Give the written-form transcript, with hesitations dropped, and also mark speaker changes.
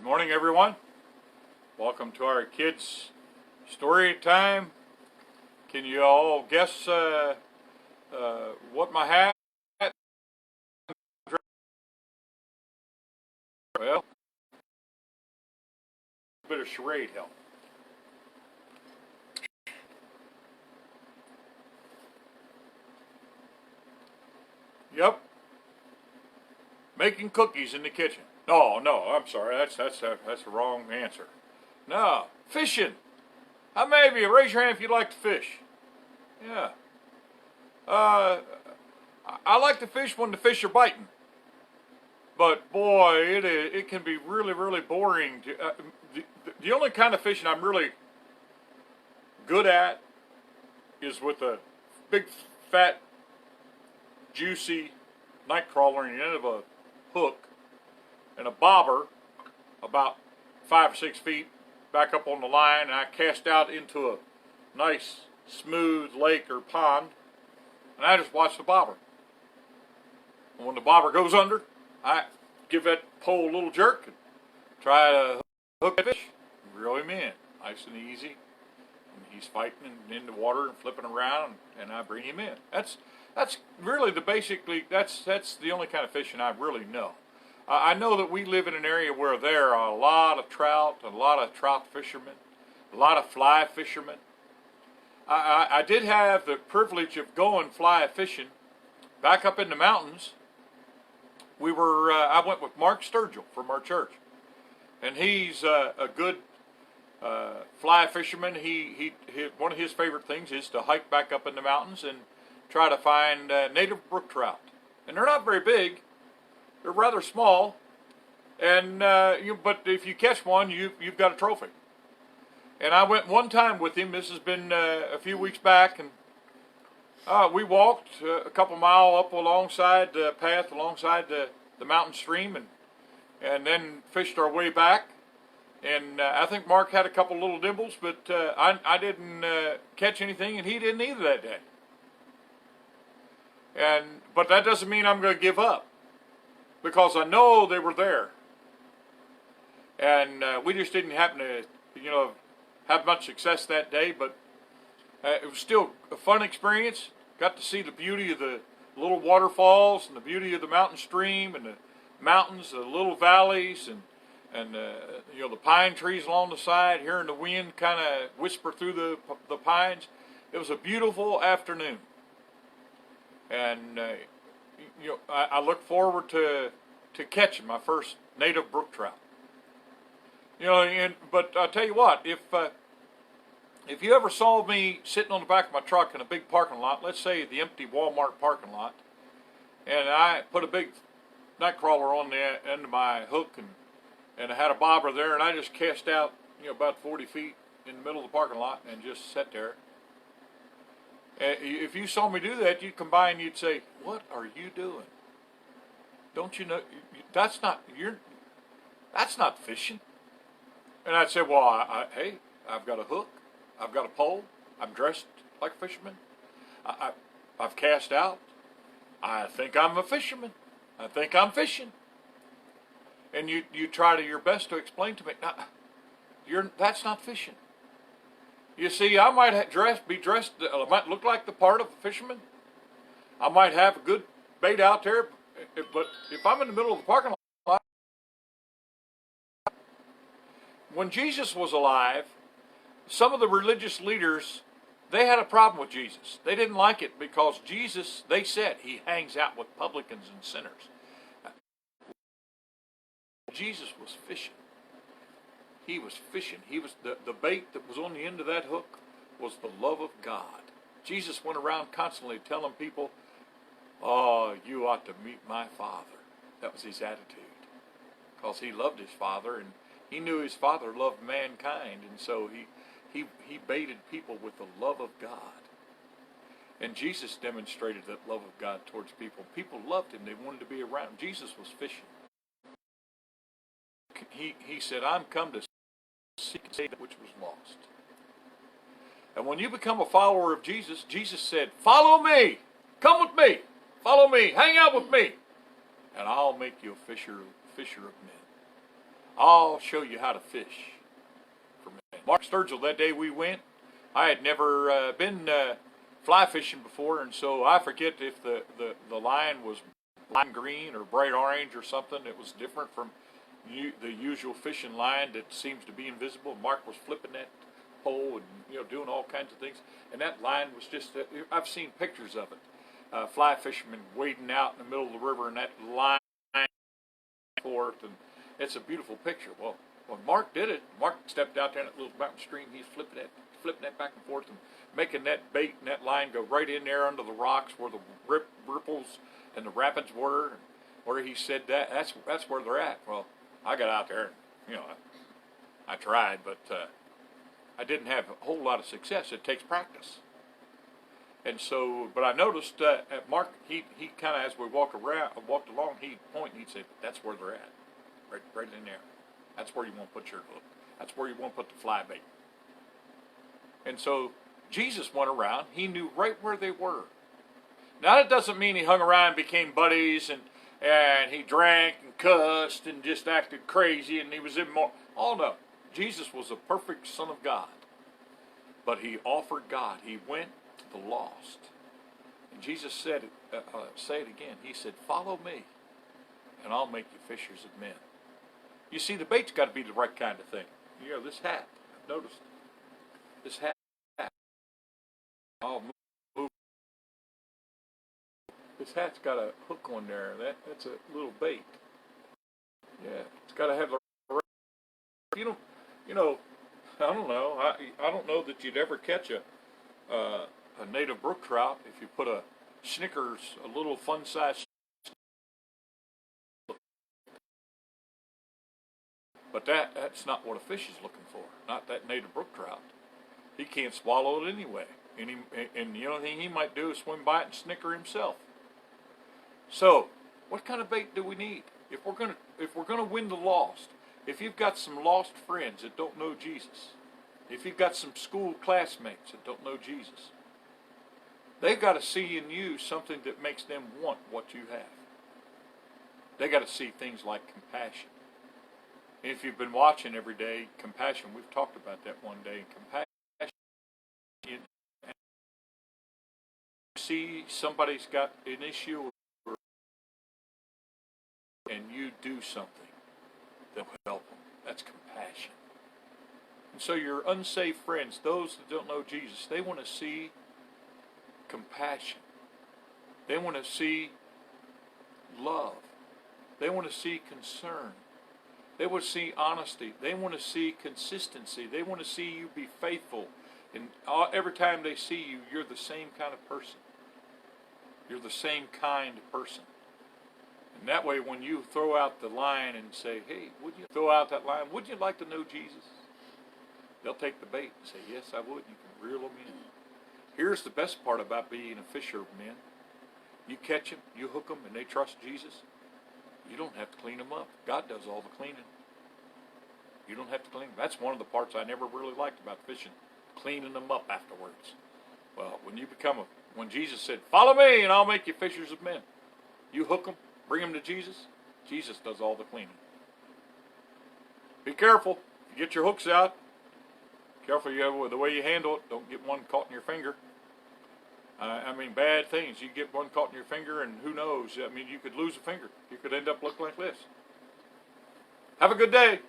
Speaker 1: Morning, everyone. Welcome to our kids' story time. Can you all guess what my hat? Well, a bit of charade help. Yep, making cookies in the kitchen. No, I'm sorry. That's the wrong answer. No, fishing. How many of you raise your hand if you like to fish? Yeah. I like to fish when the fish are biting. But boy, it can be really boring. The only kind of fishing I'm really good at is with a big, fat, juicy night crawler in the end of a hook and a bobber about 5 or 6 feet back up on the line, and I cast out into a nice, smooth lake or pond, and I just watch the bobber. And when the bobber goes under, I give that pole a little jerk and try to hook that fish, reel him in, nice and easy. And he's fighting in the water and flipping around, and I bring him in. That's really that's the only kind of fishing I really know. I know that we live in an area where there are a lot of trout, a lot of trout fishermen, a lot of fly fishermen. I did have the privilege of going fly fishing back up in the mountains. I went with Mark Sturgill from our church, and he's a good fly fisherman. One of his favorite things is to hike back up in the mountains and try to find native brook trout. And they're not very big. They're rather small, and but if you catch one, you've got a trophy. And I went one time with him. This has been a few weeks back, and we walked a couple mile up alongside the path, alongside the mountain stream, and then fished our way back. And I think Mark had a couple little nibbles, but I didn't catch anything, and he didn't either that day. But that doesn't mean I'm going to give up, because I know they were there. And we just didn't happen to, have much success that day, but it was still a fun experience. Got to see the beauty of the little waterfalls and the beauty of the mountain stream and the mountains, the little valleys, and the pine trees along the side, hearing the wind kind of whisper through the pines. It was a beautiful afternoon. And I look forward to catching my first native brook trout. But I'll tell you what, if you ever saw me sitting on the back of my truck in a big parking lot, let's say the empty Walmart parking lot, and I put a big night crawler on the end of my hook, and I had a bobber there, and I just cast out, about 40 feet in the middle of the parking lot and just sat there. If you saw me do that, you'd come by and you'd say, "What are you doing? Don't you know that's not fishing?" And I'd say, "Well, hey, I've got a hook, I've got a pole, I'm dressed like a fisherman, I've cast out. I think I'm a fisherman. I think I'm fishing." And you try your best to explain to me, that's not fishing. You see, I might be dressed, I might look like the part of a fisherman. I might have a good bait out there, but if I'm in the middle of the parking lot. When Jesus was alive, some of the religious leaders, they had a problem with Jesus. They didn't like it because Jesus, they said, he hangs out with publicans and sinners. Jesus was fishing. He was fishing. He was the bait that was on the end of that hook was the love of God. Jesus went around constantly telling people, "Oh, you ought to meet my Father." That was his attitude, because he loved his Father, and he knew his Father loved mankind, and so he baited people with the love of God. And Jesus demonstrated that love of God towards people. People loved him. They wanted to be around him. Jesus was fishing. He said, "I'm come to seek and save that which was lost." And when you become a follower of Jesus, Jesus said, "Follow me, come with me, follow me, hang out with me, and I'll make you a fisher of men." I'll show you how to fish for men. Mark Sturgill, that day we went, I had never been fly fishing before, and so I forget if the line was lime green or bright orange or something. It was different from the usual fishing line that seems to be invisible. Mark was flipping that pole and doing all kinds of things, and that line was just I've seen pictures of it. Fly fishermen wading out in the middle of the river, and that line forth, and it's a beautiful picture. Well, when Mark did it, Mark stepped out there in that little mountain stream. He's flipping that back and forth and making that bait and that line go right in there under the rocks where the ripples and the rapids were, and where he said that's where they're at. Well, I got out there, and I tried, but I didn't have a whole lot of success. It takes practice. And so, but I noticed at Mark, he kind of, as we walked along, he'd point and he'd say, that's where they're at, right in there. That's where you want to put your hook. That's where you want to put the fly bait. And so Jesus went around. He knew right where they were. Now that doesn't mean he hung around and became buddies and he drank and cussed and just acted crazy and he was immoral. Oh no, Jesus was a perfect Son of God. But he offered God. He went to the lost. And Jesus said it, say it again. He said, follow me and I'll make you fishers of men. You see, the bait's got to be the right kind of thing. This hat, I've noticed. This hat. I'll move. This hat's got a hook on there. That's a little bait. Yeah, it's got to have the right. I don't know. I don't know that you'd ever catch a native brook trout if you put a Snickers, a little fun-sized. But that's not what a fish is looking for. Not that native brook trout. He can't swallow it anyway. And the only thing he might do is swim by it and snicker himself. So, what kind of bait do we need? If we're gonna win the lost, if you've got some lost friends that don't know Jesus, if you've got some school classmates that don't know Jesus, they've got to see in you something that makes them want what you have. They got to see things like compassion. If you've been watching every day, compassion, we've talked about that one day. Compassion, you see somebody's got an issue and you do something that will help them. That's compassion. And so your unsaved friends, those that don't know Jesus, they want to see compassion. They want to see love. They want to see concern. They want to see honesty. They want to see consistency. They want to see you be faithful. And every time they see you, you're the same kind of person. You're the same kind of person. And that way, when you throw out the line and say, hey, would you throw out that line? Would you like to know Jesus? They'll take the bait and say, yes, I would. You can reel them in. Here's the best part about being a fisher of men. You catch them, you hook them, and they trust Jesus. You don't have to clean them up. God does all the cleaning. You don't have to clean them. That's one of the parts I never really liked about fishing, cleaning them up afterwards. Well, when Jesus said, follow me and I'll make you fishers of men. You hook them, bring them to Jesus. Jesus does all the cleaning. Be careful. If you get your hooks out, careful with the way you handle it. Don't get one caught in your finger. Bad things. You get one caught in your finger, and who knows? You could lose a finger. You could end up looking like this. Have a good day.